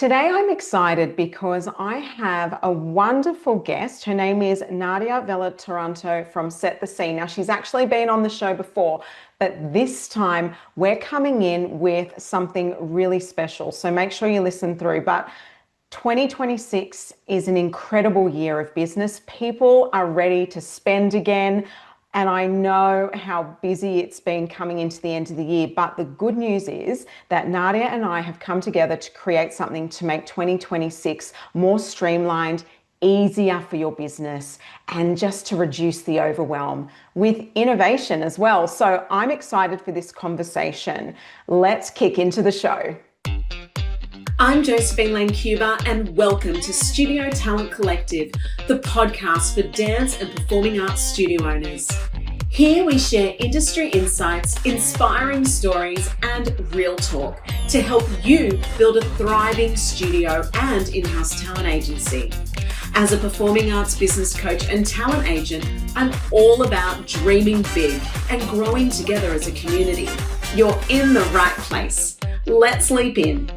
Today, I'm excited because I have a wonderful guest. Her name is Nadia Vella Toronto from Set the Scene. Now, she's actually been on the show before, but this time we're coming in with something really special. So make sure you listen through. But 2026 is an incredible year of business. People are ready to spend again. And I know how busy it's been coming into the end of the year. But the good news is that Nadia and I have come together to create something to make 2026 more streamlined, easier for your business, and just to reduce the overwhelm with innovation as well. So I'm excited for this conversation. Let's kick into the show. I'm Josephine Lancuba, and welcome to Studio Talent Collective, the podcast for dance and performing arts studio owners. Here we share industry insights, inspiring stories, and real talk to help you build a thriving studio and in-house talent agency. As a performing arts business coach and talent agent, I'm all about dreaming big and growing together as a community. You're in the right place. Let's leap in.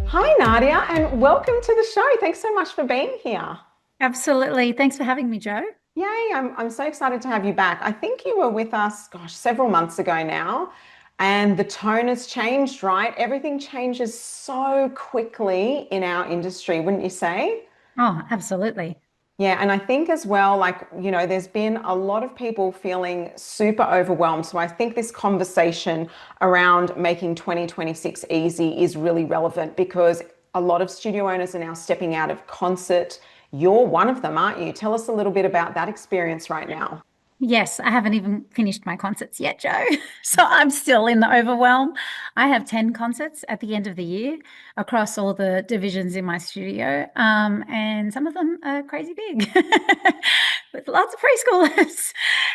Hi, Nadia, and welcome to the show. Thanks so much for being here. Absolutely. Thanks for having me, Jo. Yay, I'm so excited to have you back. I think you were with us, several months ago now, and the tone has changed, right? Everything changes so quickly in our industry, wouldn't you say? Oh, absolutely. Yeah, and I think as well, there's been a lot of people feeling super overwhelmed. So I think this conversation around making 2026 easy is really relevant because a lot of studio owners are now stepping out of concert. You're one of them, aren't you? Tell us a little bit about that experience right now. Yes, I haven't even finished my concerts yet, Jo. So I'm still in the overwhelm. I have 10 concerts at the end of the year across all the divisions in my studio. And some of them are crazy big with lots of preschoolers.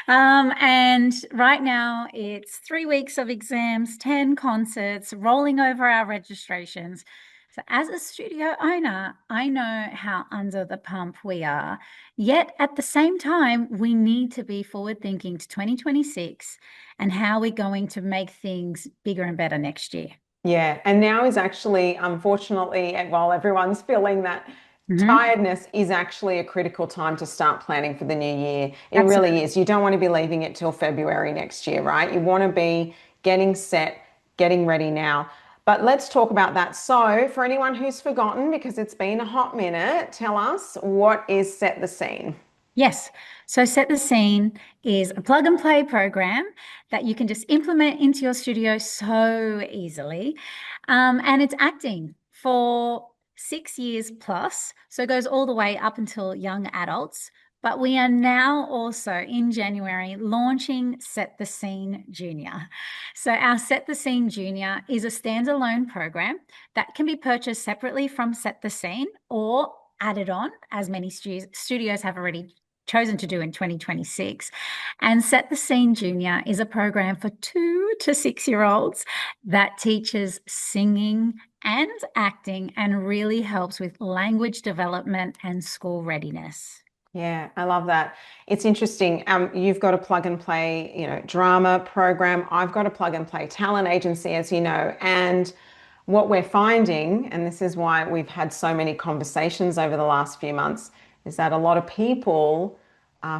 And right now it's 3 weeks of exams, 10 concerts, rolling over our registrations. So as a studio owner, I know how under the pump we are. Yet at the same time, we need to be forward thinking to 2026 and how we're going to make things bigger and better next year. Yeah, and now is actually, unfortunately, while everyone's feeling that tiredness is actually a critical time to start planning for the new year. It Absolutely. really is. You don't want to be leaving it till February next year, right? You want to be getting set, getting ready now. But let's talk about that. So, for anyone who's forgotten, because it's been a hot minute, tell us what is Set the Scene? Yes. So Set the Scene is a plug and play program that you can just implement into your studio so easily. And it's acting for 6 years plus. So it goes all the way up until young adults. But we are now also in January launching Set the Scene Junior. So our Set the Scene Junior is a standalone program that can be purchased separately from Set the Scene or added on, as many studios have already chosen to do in 2026. And Set the Scene Junior is a program for 2 to 6-year-olds that teaches singing and acting and really helps with language development and school readiness. Yeah, I love that. It's interesting. You've got a plug and play, drama program. I've got a plug and play talent agency, as you know. And what we're finding, and this is why we've had so many conversations over the last few months, is that a lot of people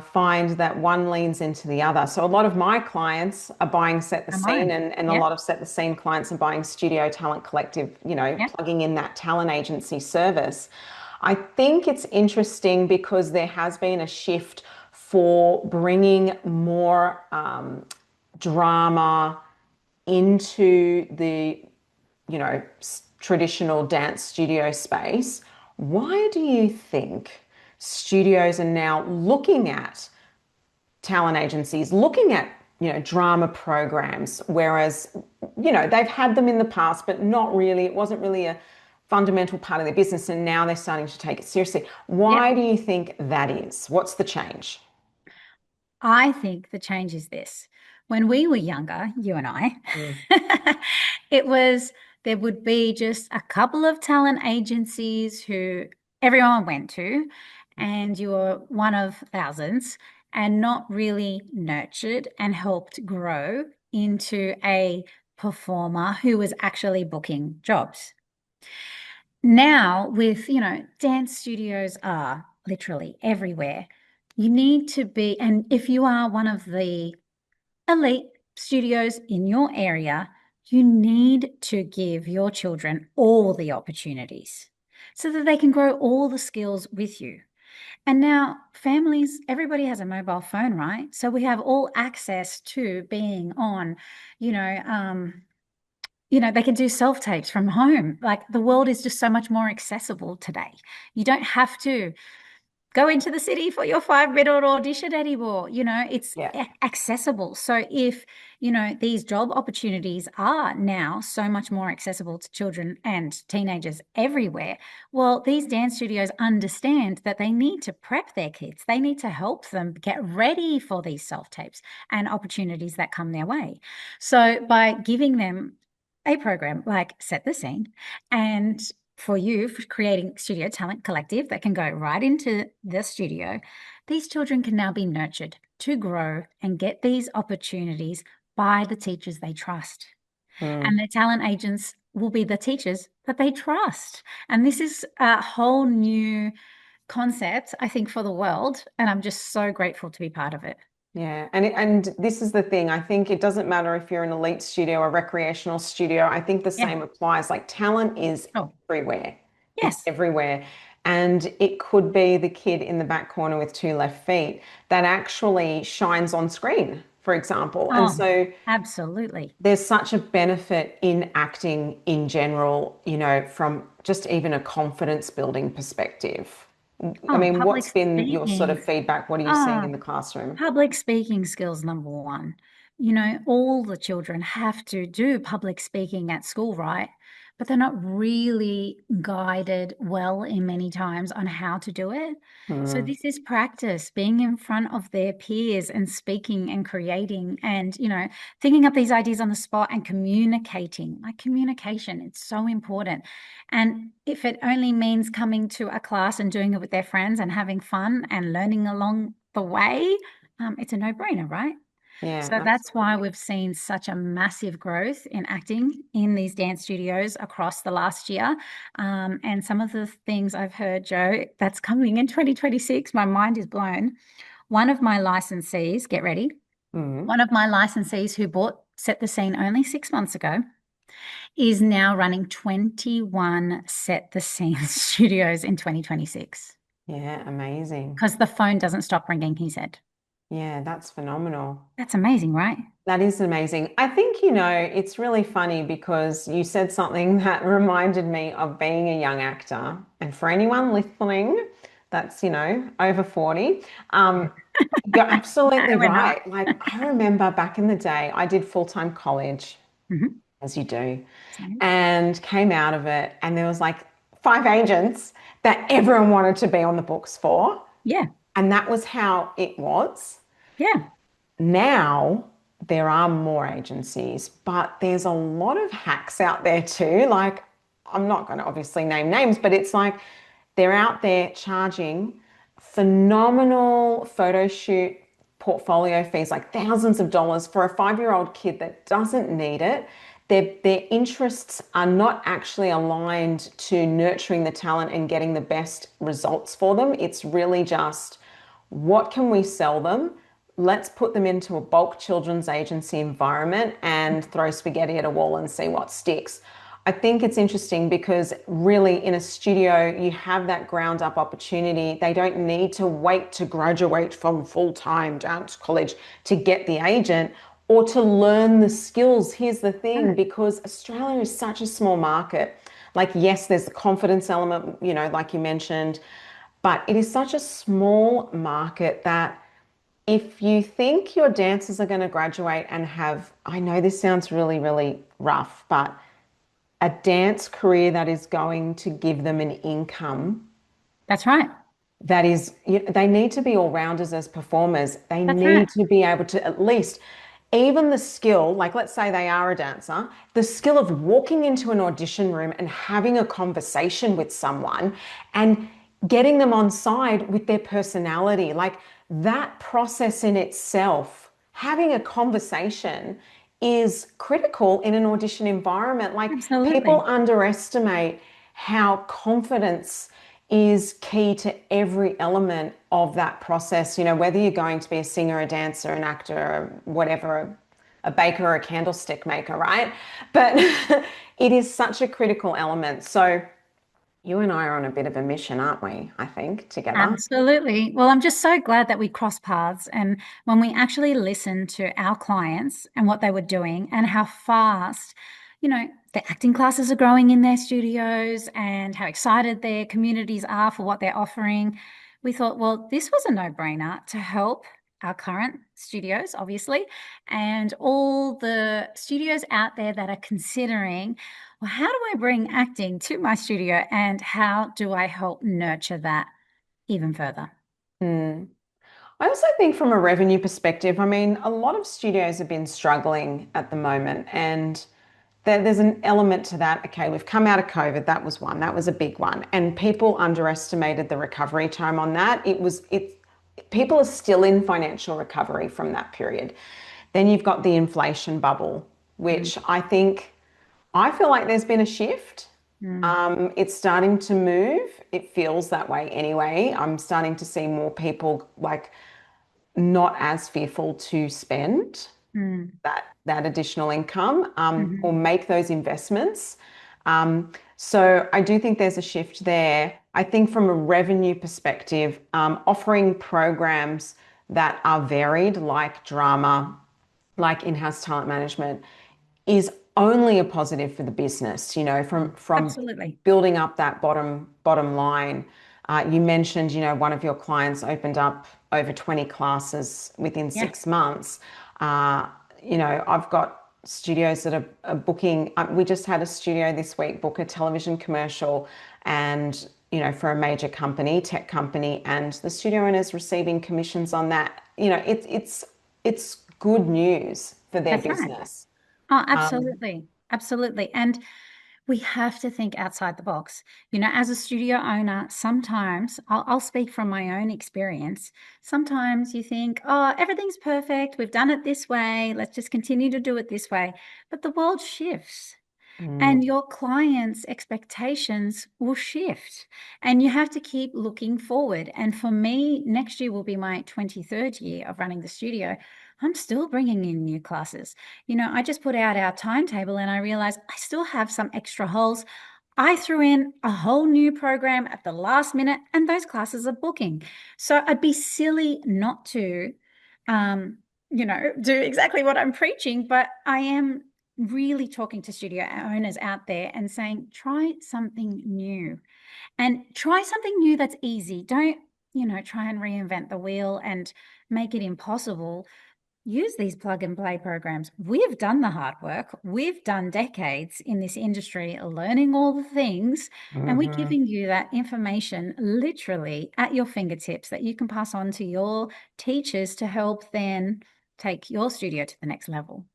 find that one leans into the other. So a lot of my clients are buying Set the Scene, and a lot of Set the Scene clients are buying Studio Talent Collective, plugging in that talent agency service. I think it's interesting because there has been a shift for bringing more drama into the, traditional dance studio space. Why do you think studios are now looking at talent agencies, looking at, drama programs, whereas, they've had them in the past, but not really, it wasn't really a fundamental part of their business, and now they're starting to take it seriously. Why do you think that is? What's the change? I think the change is this. When we were younger, you and I, there would be just a couple of talent agencies who everyone went to, and you were one of thousands and not really nurtured and helped grow into a performer who was actually booking jobs. now with, dance studios are literally everywhere. You need to be, and if you are one of the elite studios in your area, you need to give your children all the opportunities so that they can grow all the skills with you. And now families, everybody has a mobile phone, right? So we have all access to being on, you know, they can do self tapes from home. Like the world is just so much more accessible today. You don't have to go into the city for your 5 minute audition anymore. It's Yeah. accessible. So if, these job opportunities are now so much more accessible to children and teenagers everywhere, well, these dance studios understand that they need to prep their kids. They need to help them get ready for these self tapes and opportunities that come their way. So by giving them a program like Set the Scene, and for you for creating Studio Talent Collective that can go right into the studio, these children can now be nurtured to grow and get these opportunities by the teachers they trust. Mm. And the talent agents will be the teachers that they trust. And this is a whole new concept, I think, for the world. And I'm just so grateful to be part of it. Yeah, and this is the thing. I think it doesn't matter if you're an elite studio or recreational studio. I think the Yeah. same applies. Like talent is Oh, everywhere. It's yes. everywhere. And it could be the kid in the back corner with two left feet that actually shines on screen, for example. And Oh, so absolutely. there's such a benefit in acting in general, from just even a confidence building perspective. I Oh, mean, public what's been your sort speaking. of feedback? What are you seeing Oh, in the classroom? public speaking skills number one. All the children have to do public speaking at school, right? But they're not really guided well in many times on how to do it. So Hmm. this is practice, being in front of their peers and speaking and creating and, thinking up these ideas on the spot and communicating. Like communication, it's so important. And if it only means coming to a class and doing it with their friends and having fun and learning along the way, it's a no-brainer, right? Yeah, So that's why absolutely. we've seen such a massive growth in acting in these dance studios across the last year. And some of the things I've heard, Joe, that's coming in 2026, my mind is blown. One of my licensees, get ready, Mm. one of my licensees who bought Set the Scene only 6 months ago is now running 21 Set the Scene studios in 2026 Yeah, amazing. because the phone doesn't stop ringing, he said. Yeah, that's phenomenal. That's amazing, right? That is amazing. I think, it's really funny because you said something that reminded me of being a young actor. And for anyone listening that's, over 40, you're No, absolutely we're not. right. Like, I remember back in the day, I did full-time college, Mhm. as you do, Same. and came out of it. And there was like five agents that everyone wanted to be on the books for. Yeah, And that was how it was. yeah, Now there are more agencies, but there's a lot of hacks out there too. Like, I'm not going to obviously name names, but it's like they're out there charging phenomenal photo shoot portfolio fees, like thousands of dollars for a 5-year-old kid that doesn't need it. Their interests are not actually aligned to nurturing the talent and getting the best results for them. It's really just what can we sell them? Let's put them into a bulk children's agency environment and throw spaghetti at a wall and see what sticks. I think it's interesting because really in a studio, you have that ground up opportunity. They don't need to wait to graduate from full-time dance college to get the agent or to learn the skills. Here's the thing, no, because Australia is such a small market. Like, yes, there's the confidence element, like you mentioned, but it is such a small market that if you think your dancers are going to graduate and have, I know this sounds really, really rough, but a dance career that is going to give them an income that's right. that is, they need to be all rounders as performers. They That's right. need to be able to at least, even the skill, like let's say they are a dancer, the skill of walking into an audition room and having a conversation with someone and getting them on side with their personality, like that process in itself, having a conversation is critical in an audition environment. Like people Absolutely. underestimate how confidence is key to every element of that process. You know, whether you're going to be a singer, a dancer, an actor, or whatever, a baker or a candlestick maker, right? But it is such a critical element. So you and I are on a bit of a mission, aren't we? I think together. Absolutely. Well, I'm just so glad that we crossed paths. And when we actually listened to our clients and what they were doing and how fast, the acting classes are growing in their studios and how excited their communities are for what they're offering, we thought, well, this was a no-brainer to help our current studios, obviously, and all the studios out there that are considering, well, how do I bring acting to my studio and how do I help nurture that even further? Mm. I also think from a revenue perspective, I mean, a lot of studios have been struggling at the moment, and there's an element to that. Okay, we've come out of COVID. That was one. That was a big one, and people underestimated the recovery time on that. People are still in financial recovery from that period. Then you've got the inflation bubble, Mm, which I feel like there's been a shift. mm, It's starting to move. It feels that way anyway. I'm starting to see more people like not as fearful to spend mm, that additional income or mhm, make those investments. So I do think there's a shift there. I think from a revenue perspective, offering programs that are varied, like drama, like in-house talent management, is only a positive for the business, you know, from absolutely. building up that bottom line. You mentioned, you know, one of your clients opened up over 20 classes within Yeah. 6 months. Uh, you know, I've got studios that are booking. We just had a studio this week book a television commercial, and you know, for a major company, tech company, and the studio owner's receiving commissions on that. You know, it's good news for their That's right. business. Oh, Um, absolutely. Absolutely. And we have to think outside the box. As a studio owner, sometimes I'll speak from my own experience. Sometimes you think, oh, everything's perfect. We've done it this way. Let's just continue to do it this way. But the world shifts. And mm, your clients' expectations will shift, and you have to keep looking forward. And for me, next year will be my 23rd year of running the studio. I'm still bringing in new classes. I just put out our timetable and I realized I still have some extra holes. I threw in a whole new program at the last minute, and those classes are booking. So I'd be silly not to, do exactly what I'm preaching, but I am really talking to studio owners out there and saying, try something new and try something new that's easy. Don't, try and reinvent the wheel and make it impossible. Use these plug and play programs. We've done the hard work. We've done decades in this industry learning all the things, and we're mhm. giving you that information literally at your fingertips that you can pass on to your teachers to help then take your studio to the next level.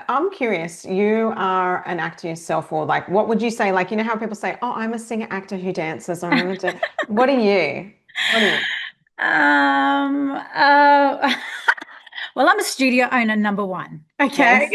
I'm curious, you are an actor yourself, or like, what would you say? Like, you know how people say, "Oh, I'm a singer actor who dances," or I'm a da-" What are you? What are you? Um, uh, well, I'm a studio owner, number one. Okay. Yes.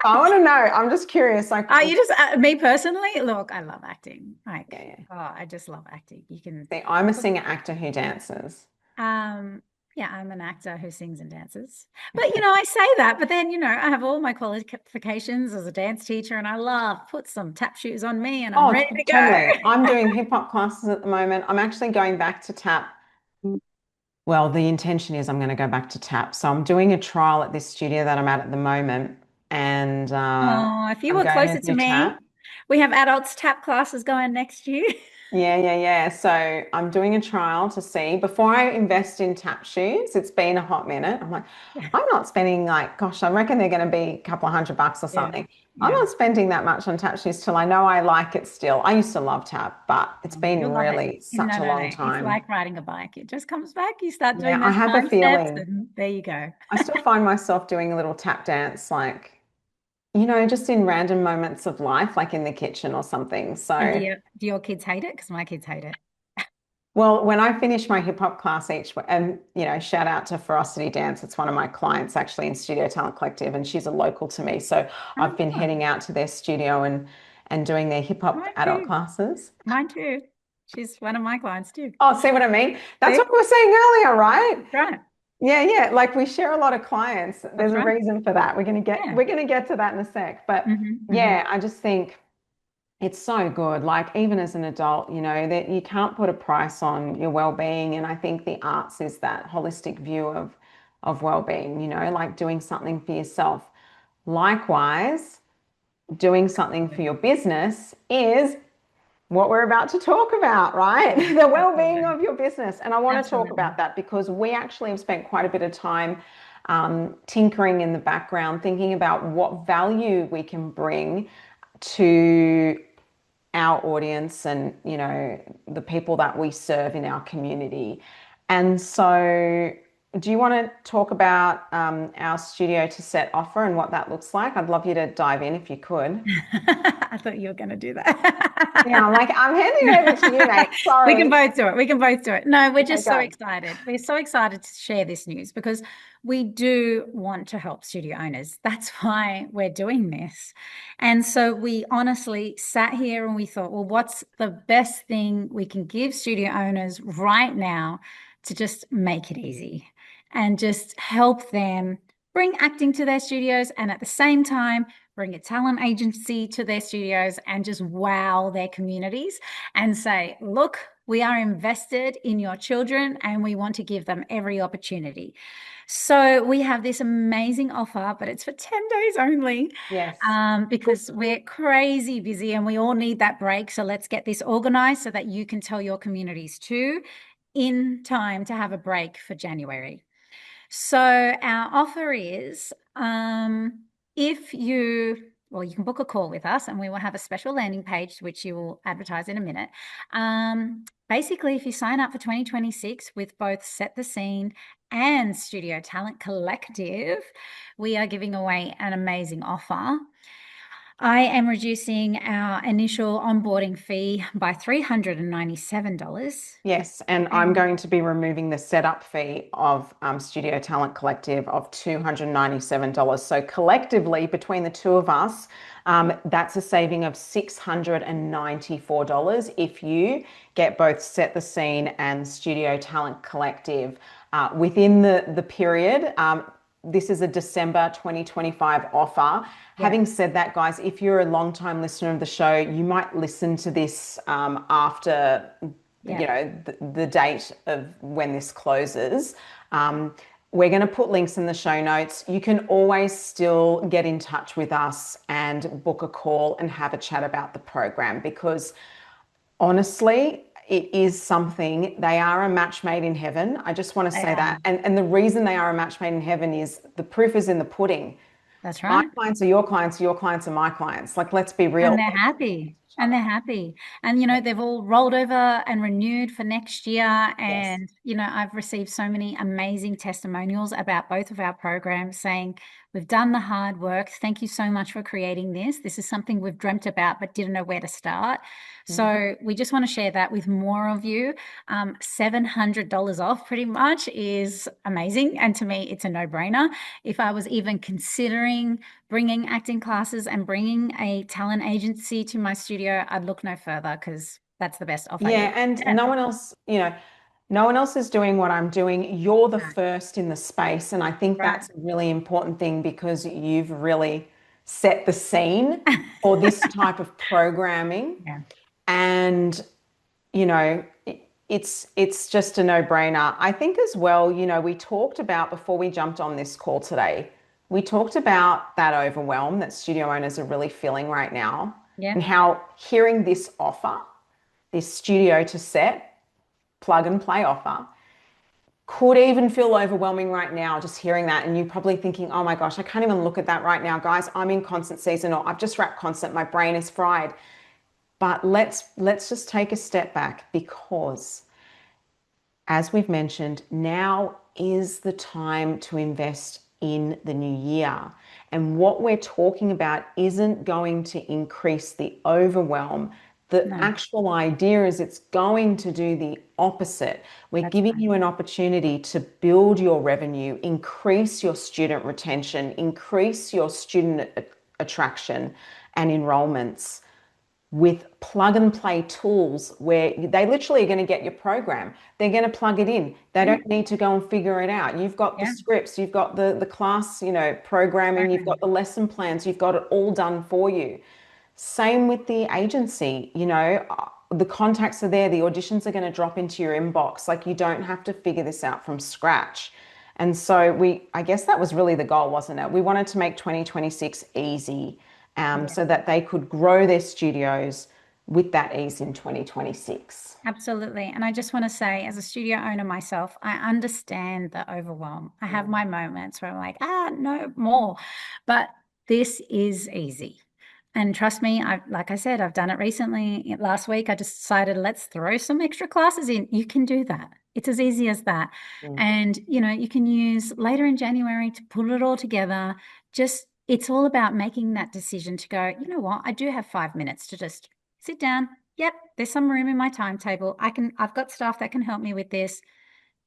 I want to know. I'm just curious. Like, You just, me personally, look, I love acting. Like, yeah, yeah. oh, I just love acting. You can, See, I'm a singer actor who dances. um, yeah, I'm an actor who sings and dances. But, I say that, but then, I have all my qualifications as a dance teacher and I love put some tap shoes on me and I'm Oh, ready to totally. go. I'm doing hip hop classes at the moment. I'm actually going back to tap. Well, the intention is I'm going to go back to tap. So I'm doing a trial at this studio that I'm at the moment, and Oh, if you I'm were going closer to to do me, tap. we have adults tap classes going next year. Yeah, yeah, yeah. So I'm doing a trial to see before I invest in tap shoes. It's been a hot minute. I'm like, I'm not spending like, gosh, I reckon they're going to be a couple of $100 or Yeah. something. I'm Yeah. not spending that much on tap shoes till I know I like it still. I used to love tap, but it's been You'll love it. really such No, a no, long no. It's time. like riding a bike. It just comes back. You start Yeah, doing I those have a time steps, feeling. and there you go. I still find myself doing a little tap dance, like, you know, just in random moments of life, like in the kitchen or something. And do So, your kids hate it? Because my kids hate it. well, when I finish my hip hop class and you know, shout out to Ferocity Dance, it's one of my clients actually in Studio Talent Collective, and she's a local to me. So I've been Oh, heading out to their studio and doing their hip hop Mine adult too. classes. Mine too. She's one of my clients too. Oh, see what I mean? That's See? what we were saying earlier, right? That's right. Yeah, yeah. Like we share a lot of clients. There's That's a right. reason for that. Yeah. We're gonna get to that in a sec. But Hmm. yeah, I just think it's so good. Like even as an adult, that you can't put a price on your well-being. And I think the arts is that holistic view of well-being, like doing something for yourself. Likewise, doing something for your business is what we're about to talk about, right? Yeah, The well-being absolutely. of your business. And I want to talk Absolutely. about that because we actually have spent quite a bit of time tinkering in the background, thinking about what value we can bring to our audience and, the people that we serve in our community. And so, do you want to talk about our studio to set offer and what that looks like? I'd love you to dive in if you could. I thought you were going to do Yeah, I'm that. like, I'm handing No. it over to you, mate. We can Sorry. both do it. We can both do it. No, we're Okay, just so go. excited. We're so excited to share this news because we do want to help studio owners. That's why we're doing this. And so we honestly sat here and we thought, well, what's the best thing we can give studio owners right now to just make it easy and just help them bring acting to their studios and at the same time bring a talent agency to their studios and just wow their communities and say, look, we are invested in your children and we want to give them every opportunity. So we have this amazing offer, but it's for 10 days only Yes. because we're crazy busy and we all need that break. So let's get this organized so that you can tell your communities too in time to have a break for January. So our offer is if you, well, you can book a call with us and we will have a special landing page, which you will advertise in a minute. Basically, if you sign up for 2026 with both Set the Scene and Studio Talent Collective, we are giving away an amazing offer. I am reducing our initial onboarding fee by $397. Yes, and I'm And going to be removing the setup fee of Studio Talent Collective of $297. So collectively, between the two of us, that's a saving of $694 if you get both Set the Scene and Studio Talent Collective within the period. This is a December 2025 offer. yeah, Having said that, guys, if you're a long-time listener of the show, you might listen to this after yeah, the date of when this closes. We're going to put links in the show notes. You can always still get in touch with us and book a call and have a chat about the program because honestly, it is something. They are a match made in heaven. I just want to they say are. that. And the reason they are a match made in heaven is the proof is in the pudding. That's My right. clients are your clients are my clients. Like, let's be And real. they're happy. Each And other. they're happy. And, they've all rolled over and renewed for next year. Yes. And, I've received so many amazing testimonials about both of our programs saying, we've done the hard work. Thank you so much for creating this. This is something we've dreamt about, but didn't know where to start. Mhm. So we just want to share that with more of you. $700 off pretty much is amazing. And to me, it's a no-brainer. If I was even considering bringing acting classes and bringing a talent agency to my studio, I'd look no further because that's the best offer Yeah, yet. and Yeah, no one else is doing what I'm doing. You're the no, first in the space, and I think right. that's a really important thing because you've really set the scene for this type of programming. Yeah, And it's just a no-brainer. I think as well, we talked about before we jumped on this call today, we talked about that overwhelm that studio owners are really feeling right now yeah, and how hearing this offer, this studio to set, plug and play offer, could even feel overwhelming right now, just hearing that. And you're probably thinking, oh my gosh, I can't even look at that right now, guys. I'm in concert season or I've just wrapped concert. My brain is fried. But let's just take a step back because as we've mentioned, now is the time to invest in the new year. And what we're talking about isn't going to increase the overwhelm. The no, actual idea is it's going to do the opposite. We're that's giving right. you an opportunity to build your revenue, increase your student retention, increase your student attraction and enrollments with plug and play tools where they literally are going to get your program. They're going to plug it in. They Yeah. don't need to go and figure it out. You've got the Yeah. scripts, you've got the class, programming, you've got Program. the lesson plans, you've got it all done for you. Same with the agency, the contacts are there, the auditions are going to drop into your inbox. Like you don't have to figure this out from scratch. And so I guess that was really the goal, wasn't it? We wanted to make 2026 easy, Yeah. so that they could grow their studios with that ease in 2026. Absolutely. And I just want to say, as a studio owner myself, I understand the overwhelm. I have my moments where I'm like, no more. But this is easy. And trust me, like I said, I've done it recently. Last week, I just decided let's throw some extra classes in. You can do that. It's as easy as that. Mm. And, you can use later in January to pull it all together. Just, it's all about making that decision to go, you know what, I do have 5 minutes to just sit down. Yep, there's some room in my timetable. I've got staff that can help me with this,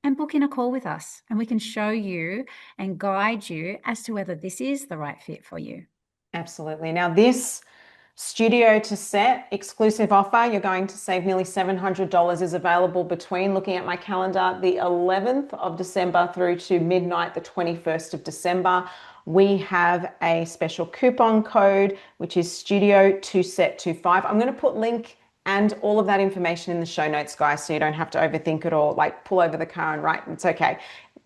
and book in a call with us, and we can show you and guide you as to whether this is the right fit for you. Absolutely. Now, this studio to set exclusive offer, you're going to save nearly $700, is available between, looking at my calendar, the 11th of December through to midnight, the 21st of December. We have a special coupon code, which is Studio to Set 25. I'm going to put link and all of that information in the show notes, guys, so you don't have to overthink it or like pull over the car and write. It's okay.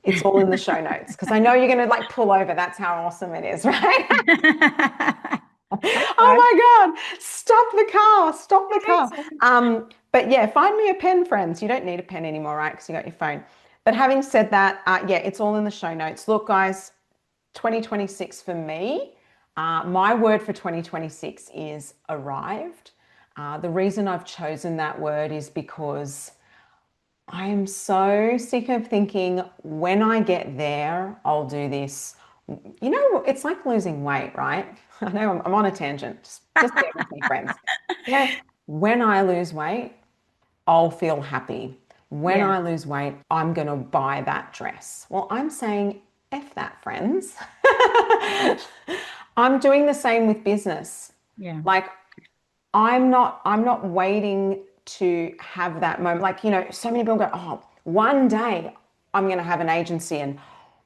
It's all in the show notes because I know you're going to like pull over. That's how awesome it is, right? Hope Oh my God, stop the car, stop the car. so. But yeah, find me a pen, friends. You don't need a pen anymore, right? Because you got your phone. But having said that, yeah, it's all in the show notes. Look, guys, 2026 for me, my word for 2026 is arrived. The reason I've chosen that word is because I am so sick of thinking when I get there, I'll do this. It's like losing weight, right? I know I'm on a tangent. Just bear with me, friends. When I lose weight, I'll feel happy. When Yeah, I lose weight, I'm going to buy that dress. Well, I'm saying F that, friends. I'm doing the same with business. yeah. Like I'm not waiting to have that moment. Like, so many people go, oh, one day I'm going to have an agency. And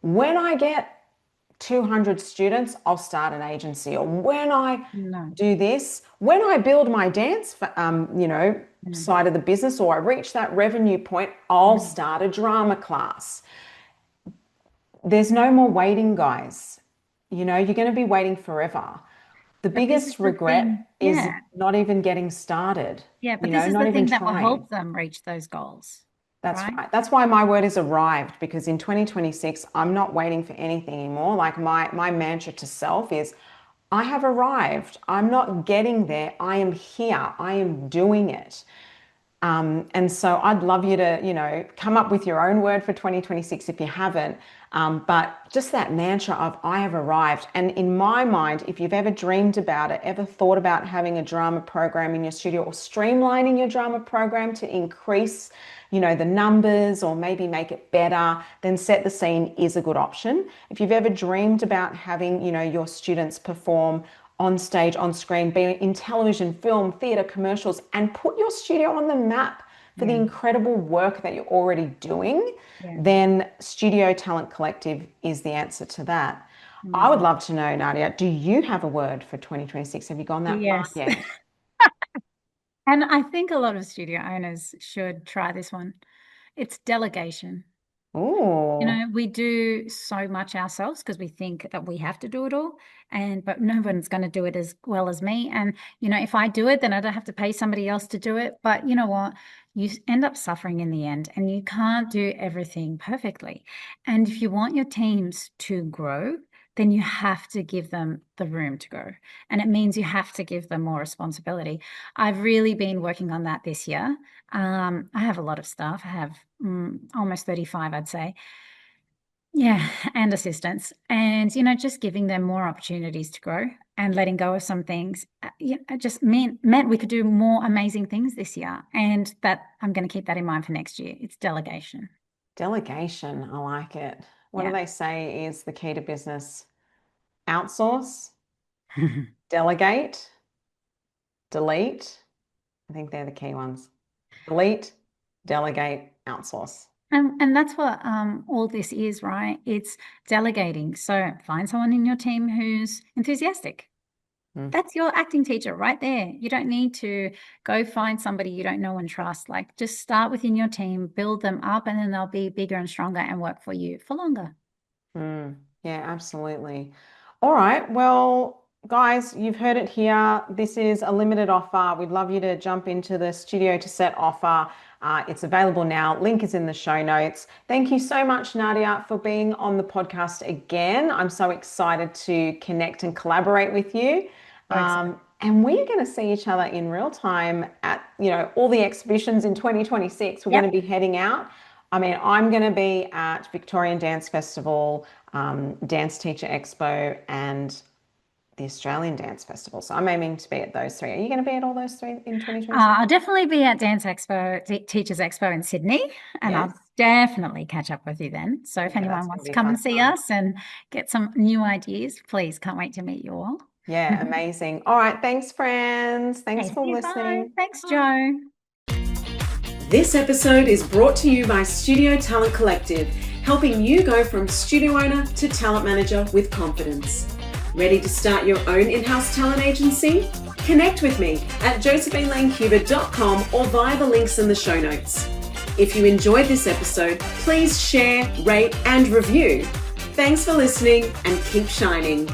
when I get 200 students, I'll start an agency. Or when I No. do this, when I build my dance, Mm. side of the business, or I reach that revenue point, I'll Mm. start a drama class. There's no more waiting, guys. You're going to be waiting forever. The But this is biggest the regret thing. is Yeah. not even getting started, Yeah. But this is not the even thing that will trying. help them reach those goals, That's right? right. That's why my word is arrived, because in 2026, I'm not waiting for anything anymore. Like my mantra to self is, I have arrived. I'm not getting there. I am here. I am doing it. And so I'd love you to, come up with your own word for 2026 if you haven't. But just that mantra of I have arrived. And in my mind, if you've ever dreamed about it, ever thought about having a drama program in your studio or streamlining your drama program to increase, the numbers or maybe make it better, then Set the Scene is a good option. If you've ever dreamed about having, your students perform on stage, on screen, be it in television, film, theatre, commercials, and put your studio on the map for the Yeah. incredible work that you're already doing, Yeah. then Studio Talent Collective is the answer to that. I would Amazing. love to know, Nadia, do you have a word for 2026? Have you gone that far Yes. yet? And I think a lot of studio owners should try this one. It's delegation. Oh, We do so much ourselves because we think that we have to do it all, but no one's going to do it as well as me. And if I do it, then I don't have to pay somebody else to do it. But you know what? You end up suffering in the end, and you can't do everything perfectly. And if you want your teams to grow, then you have to give them the room to grow. And it means you have to give them more responsibility. I've really been working on that this year. I have a lot of staff. I have almost 35, I'd say. Yeah, and assistants. And, just giving them more opportunities to grow and letting go of some things, it just meant we could do more amazing things this year. And that I'm going to keep that in mind for next year. It's delegation. delegation. I like it. What do Yeah. they say is the key to business? Outsource, delegate, delete, I think they're the key ones. Delete, delegate, outsource. And that's what all this is, right? It's delegating. So find someone in your team who's enthusiastic. That's your acting teacher right there. You don't need to go find somebody you don't know and trust. Like, just start within your team, build them up, and then they'll be bigger and stronger and work for you for longer. Yeah, absolutely. All right. Well, guys, you've heard it here. This is a limited offer. We'd love you to jump into the Studio to Set offer. It's available now. Link is in the show notes. Thank you so much, Nadia, for being on the podcast again. I'm so excited to connect and collaborate with you. And we're going to see each other in real time at, all the exhibitions in 2026. We're going to be heading out. I mean, I'm going to be at Victorian Dance Festival, Dance Teacher Expo, and the Australian Dance Festival. So I'm aiming to be at those three. Are you going to be at all those three in 2026? I'll definitely be at Dance Expo, Teachers Expo in Sydney, and I'll definitely catch up with you then. So if anyone wants to come and see us and get some new ideas, please, can't wait to meet you all. Yeah, amazing. All right. Thanks, friends. Thanks for listening. Thanks, Jo. This episode is brought to you by Studio Talent Collective, helping you go from studio owner to talent manager with confidence. Ready to start your own in-house talent agency? Connect with me at josephinelancuba.com or via the links in the show notes. If you enjoyed this episode, please share, rate, and review. Thanks for listening and keep shining.